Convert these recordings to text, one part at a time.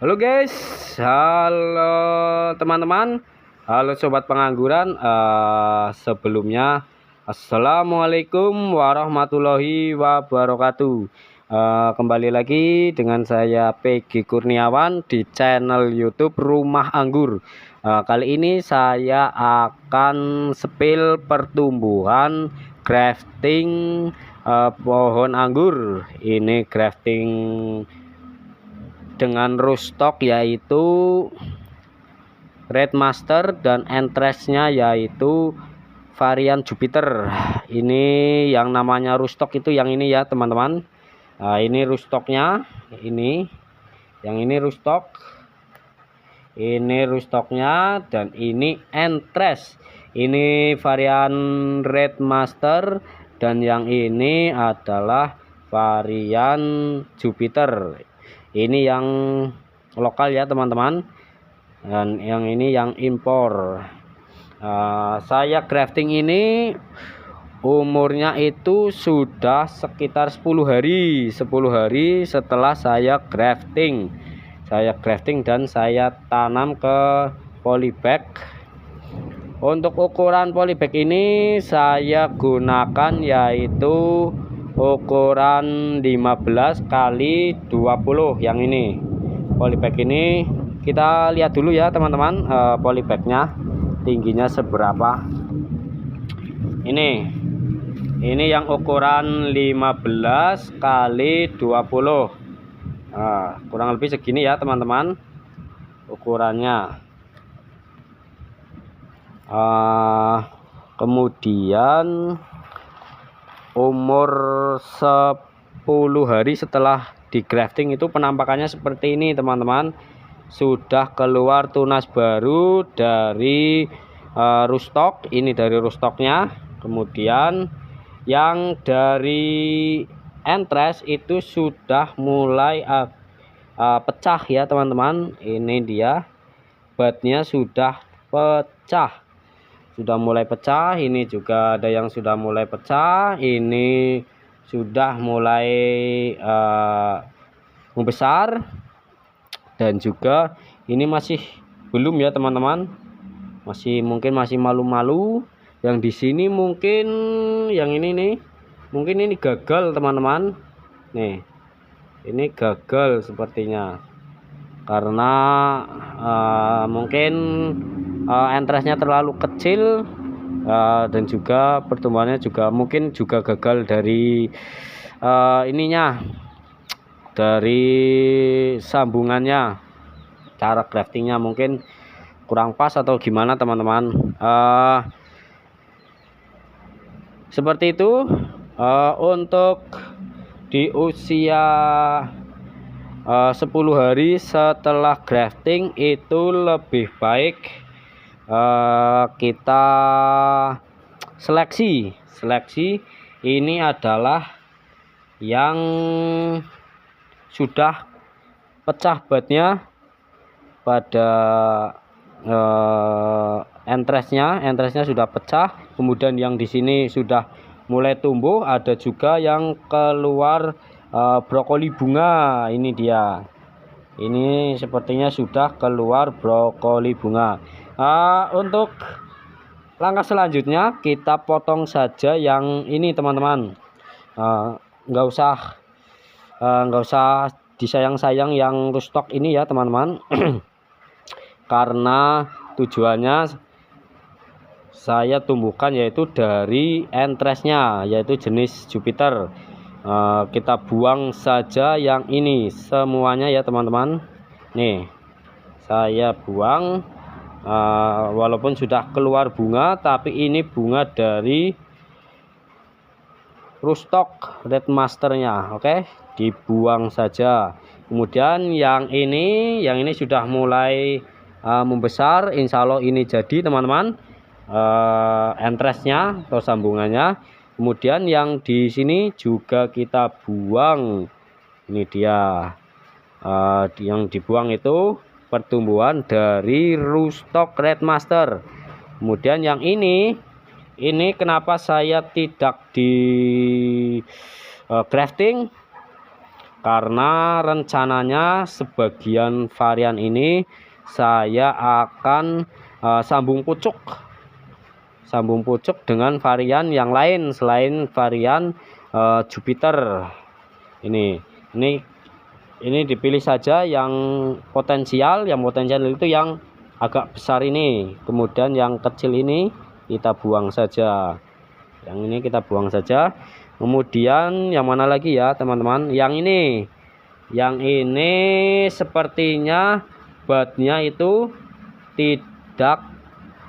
Halo guys, halo teman-teman, halo sobat pengangguran. Sebelumnya assalamualaikum warahmatullahi wabarakatuh. Kembali lagi dengan saya PG Kurniawan di channel YouTube Rumah Anggur. Kali ini saya akan spill pertumbuhan grafting pohon anggur. Ini grafting dengan rootstock yaitu Red Master dan entrestnya yaitu varian Jupiter. Ini yang namanya rootstock itu yang ini ya teman-teman. Nah, ini rootstocknya, ini yang ini rootstock, ini rootstocknya, dan ini entrest. Ini varian Red Master dan yang ini adalah varian Jupiter. Ini yang lokal ya teman-teman, dan yang ini yang impor. Saya grafting ini umurnya itu sudah sekitar 10 hari setelah saya grafting dan saya tanam ke polybag. Untuk ukuran polybag ini saya gunakan yaitu ukuran 15 kali 20 yang ini. Polybag ini kita lihat dulu ya teman-teman, polybagnya tingginya seberapa. Ini yang ukuran 15 kali 20. Kurang lebih segini ya teman-teman ukurannya. Kemudian umur 10 hari setelah di grafting itu penampakannya seperti ini teman-teman. Sudah keluar tunas baru dari rootstock. Ini dari rootstocknya. Kemudian yang dari entrest itu sudah mulai pecah ya teman-teman. Ini dia batnya sudah pecah, sudah mulai pecah. Ini juga ada yang sudah mulai pecah. Ini sudah mulai membesar, dan juga ini masih belum ya teman-teman, mungkin masih malu-malu. Yang di sini mungkin yang ini nih, mungkin ini gagal teman-teman. Nih, ini gagal sepertinya karena mungkin entrestnya terlalu kecil, dan juga pertumbuhannya juga mungkin juga gagal dari ininya, dari sambungannya. Cara graftingnya mungkin kurang pas atau gimana teman-teman. Seperti itu. Untuk di usia 10 hari setelah grafting itu lebih baik kita seleksi. Ini adalah yang sudah pecah batnya pada entrestnya sudah pecah. Kemudian yang di sini sudah mulai tumbuh. Ada juga yang keluar brokoli bunga. Ini dia, ini sepertinya sudah keluar brokoli bunga. Untuk langkah selanjutnya kita potong saja yang ini teman-teman. Nggak usah disayang-sayang yang rootstock ini ya teman-teman. Karena tujuannya saya tumbuhkan yaitu dari entrestnya, yaitu jenis Jupiter. Kita buang saja yang ini semuanya ya teman-teman. Nih, saya buang. Walaupun sudah keluar bunga, tapi ini bunga dari rootstock Red Masternya. Oke, dibuang saja. Kemudian yang ini sudah mulai membesar. Insya Allah ini jadi teman-teman, entrestnya atau sambungannya. Kemudian yang di sini juga kita buang. Ini dia, yang dibuang itu pertumbuhan dari rootstock Red Master. Kemudian yang ini kenapa saya tidak di grafting? karena rencananya sebagian varian ini saya akan sambung pucuk dengan varian yang lain selain varian Jupiter. Ini dipilih saja yang potensial itu yang agak besar ini, kemudian yang kecil ini kita buang saja. Yang ini kita buang saja. Kemudian yang mana lagi ya teman-teman? Yang ini sepertinya batnya itu tidak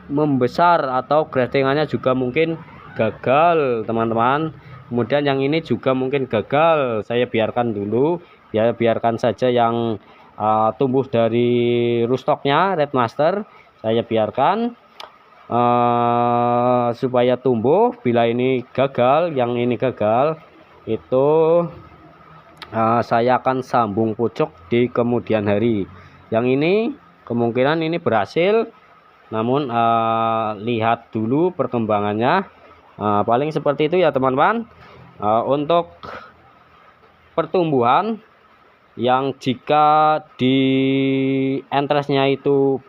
membesar atau graftingannya juga mungkin gagal teman-teman. Kemudian yang ini juga mungkin gagal, saya biarkan dulu ya, biarkan saja yang tumbuh dari rootstocknya Red Master, saya biarkan supaya tumbuh. Bila ini gagal, yang ini gagal, itu saya akan sambung pucuk di kemudian hari. Yang ini kemungkinan ini berhasil, namun lihat dulu perkembangannya. Paling seperti itu ya teman-teman. Untuk pertumbuhan yang jika di entresnya itu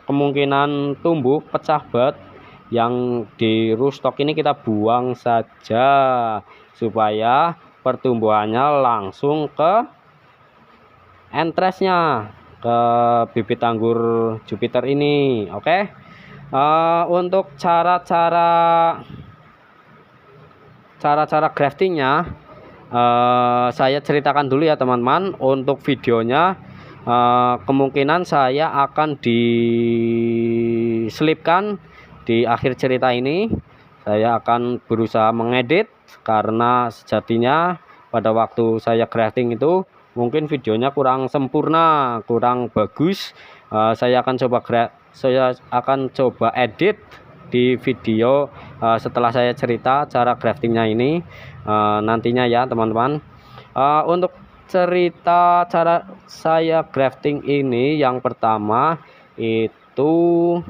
kemungkinan tumbuh pecah bat, yang di rootstock ini kita buang saja supaya pertumbuhannya langsung ke entresnya, ke bibit anggur Jupiter ini. Oke. Untuk cara-cara graftingnya saya ceritakan dulu ya teman-teman. Untuk videonya kemungkinan saya akan diselipkan di akhir cerita ini. Saya akan berusaha mengedit, karena sejatinya pada waktu saya grafting itu mungkin videonya kurang sempurna, kurang bagus. Saya akan coba edit di video setelah saya cerita cara graftingnya ini nantinya ya teman-teman. Untuk cerita cara saya grafting ini, yang pertama itu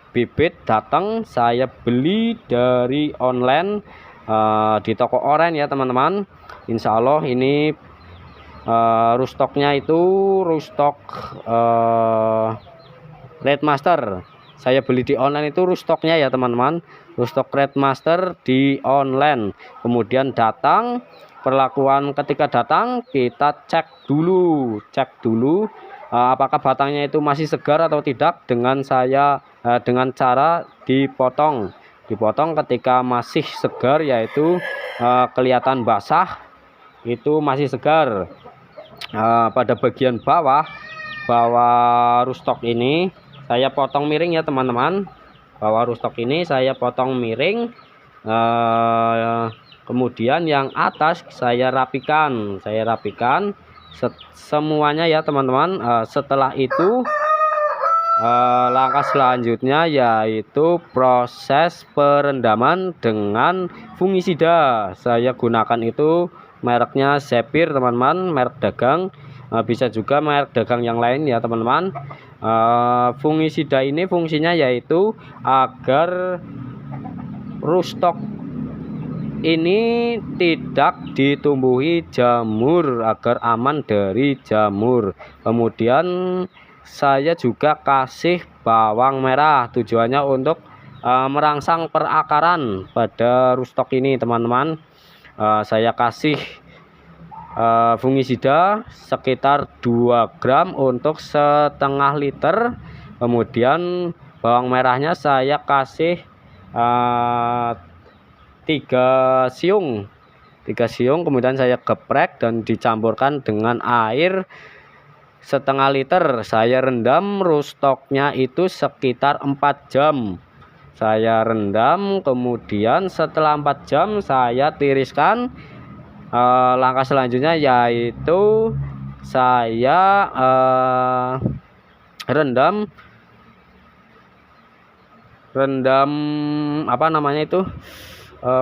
bibit datang saya beli dari online di toko oren ya teman-teman. Insya Allah ini rootstocknya itu rootstock Red Master. Saya beli di online itu rootstocknya ya teman-teman, rootstock Red Master di online. Kemudian datang, perlakuan ketika datang kita cek dulu apakah batangnya itu masih segar atau tidak, dengan cara dipotong ketika masih segar, yaitu kelihatan basah itu masih segar. Pada bagian bawah rootstock ini saya potong miring ya teman-teman. Bawah rootstock ini saya potong miring. Kemudian yang atas saya rapikan semuanya ya teman-teman. Setelah itu langkah selanjutnya yaitu proses perendaman dengan fungisida. Saya gunakan itu mereknya Zephyr teman-teman, merek dagang. Bisa juga merek dagang yang lain ya teman-teman. Fungisida ini fungsinya yaitu agar rootstock ini tidak ditumbuhi jamur, agar aman dari jamur. Kemudian saya juga kasih bawang merah, tujuannya untuk merangsang perakaran pada rootstock ini teman-teman. Saya kasih fungisida sekitar 2 gram untuk setengah liter. Kemudian bawang merahnya saya kasih 3 siung, kemudian saya geprek dan dicampurkan dengan air setengah liter. Saya rendam rootstocknya itu sekitar 4 jam. Saya rendam, kemudian setelah 4 jam saya tiriskan. Langkah selanjutnya yaitu saya rendam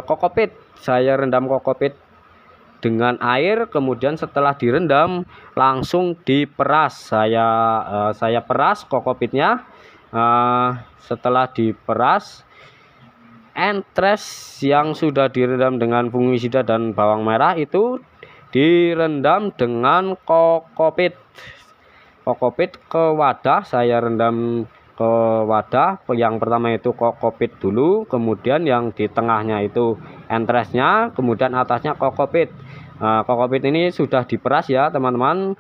kokopit. Saya rendam kokopit dengan air, kemudian setelah direndam langsung diperas. Saya peras kokopitnya. Setelah diperas, entres yang sudah direndam dengan fungisida dan bawang merah itu direndam dengan kokopit. Kokopit ke wadah, saya rendam ke wadah. Yang pertama itu kokopit dulu, kemudian yang di tengahnya itu entresnya, kemudian atasnya kokopit. Kokopit ini sudah diperas ya teman-teman.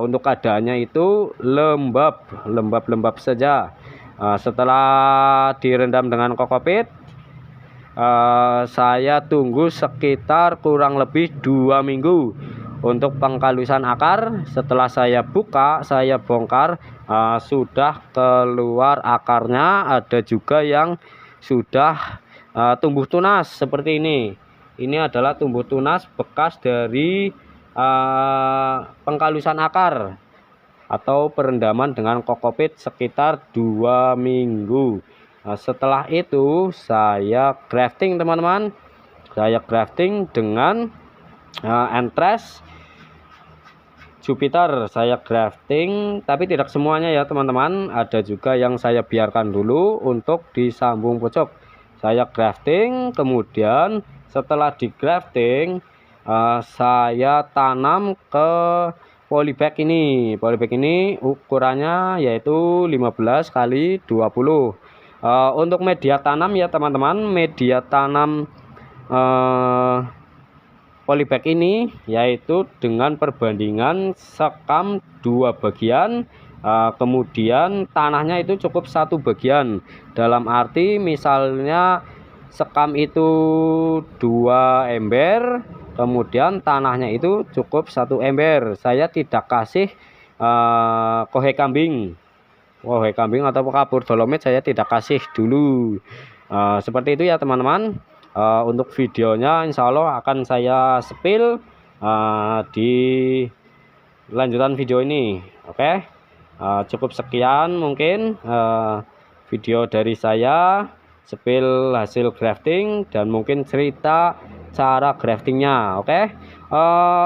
Untuk keadaannya itu lembab saja. Setelah direndam dengan kokopit, saya tunggu sekitar kurang lebih 2 minggu untuk penghalusan akar. Setelah saya buka, saya bongkar, sudah keluar akarnya. Ada juga yang sudah tumbuh tunas seperti ini. Ini adalah tumbuh tunas bekas dari penghalusan akar atau perendaman dengan kokopit sekitar 2 minggu. Setelah itu saya grafting teman-teman. Saya grafting dengan entres Jupiter. Saya grafting, tapi tidak semuanya ya teman-teman. Ada juga yang saya biarkan dulu untuk disambung pojok. Saya grafting, kemudian setelah di grafting saya tanam ke polybag ini. Polybag ini ukurannya yaitu 15 kali 20. Untuk media tanam ya teman-teman, media tanam polybag ini yaitu dengan perbandingan sekam 2 bagian, kemudian tanahnya itu cukup 1 bagian. Dalam arti misalnya sekam itu 2 ember, kemudian tanahnya itu cukup 1 ember. Saya tidak kasih kohe kambing atau kapur dolomit, saya tidak kasih dulu. Seperti itu ya teman-teman. Untuk videonya insya Allah akan saya spill di lanjutan video ini. Oke, cukup sekian mungkin video dari saya, spill hasil grafting dan mungkin cerita cara graftingnya. Oke,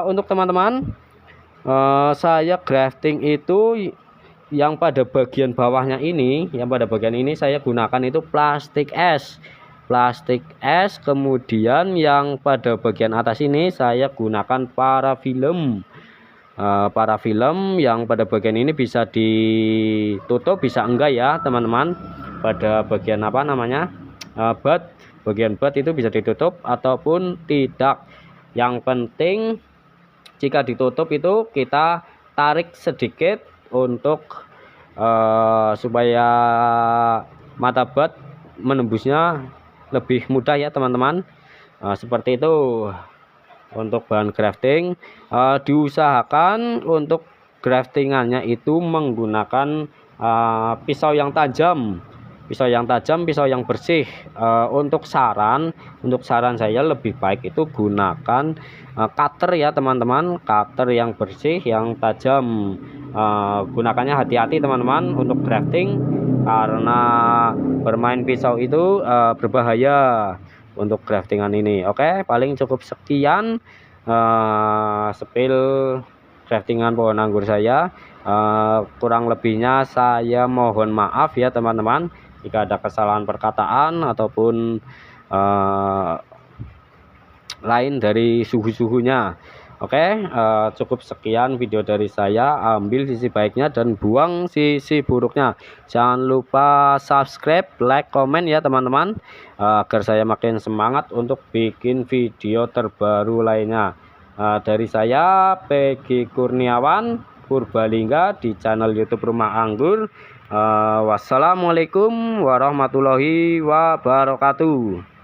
untuk teman-teman, saya grafting itu yang pada bagian bawahnya ini, saya gunakan itu plastik es, kemudian yang pada bagian atas ini saya gunakan parafilm. Parafilm yang pada bagian ini bisa ditutup, bisa enggak ya teman-teman. Pada bagian apa namanya, bagian bat itu bisa ditutup ataupun tidak. Yang penting jika ditutup itu kita tarik sedikit untuk supaya mata bat menembusnya lebih mudah ya teman-teman. Seperti itu untuk bahan grafting. Diusahakan untuk graftingannya itu menggunakan pisau yang tajam, pisau yang bersih. Untuk saran saya lebih baik itu gunakan cutter ya teman-teman, cutter yang bersih, yang tajam. Gunakannya hati-hati teman-teman untuk grafting, karena bermain pisau itu berbahaya untuk graftingan ini. Oke, paling cukup sekian spill graftingan pohon anggur saya. Kurang lebihnya saya mohon maaf ya teman-teman jika ada kesalahan perkataan ataupun lain dari suhu-suhunya. Oke, cukup sekian video dari saya. Ambil sisi baiknya dan buang sisi buruknya. Jangan lupa subscribe, like, komen ya teman-teman, agar saya makin semangat untuk bikin video terbaru lainnya. Dari saya Pegi Kurniawan Purbalingga di channel YouTube Rumah Anggur. Wassalamualaikum warahmatullahi wabarakatuh.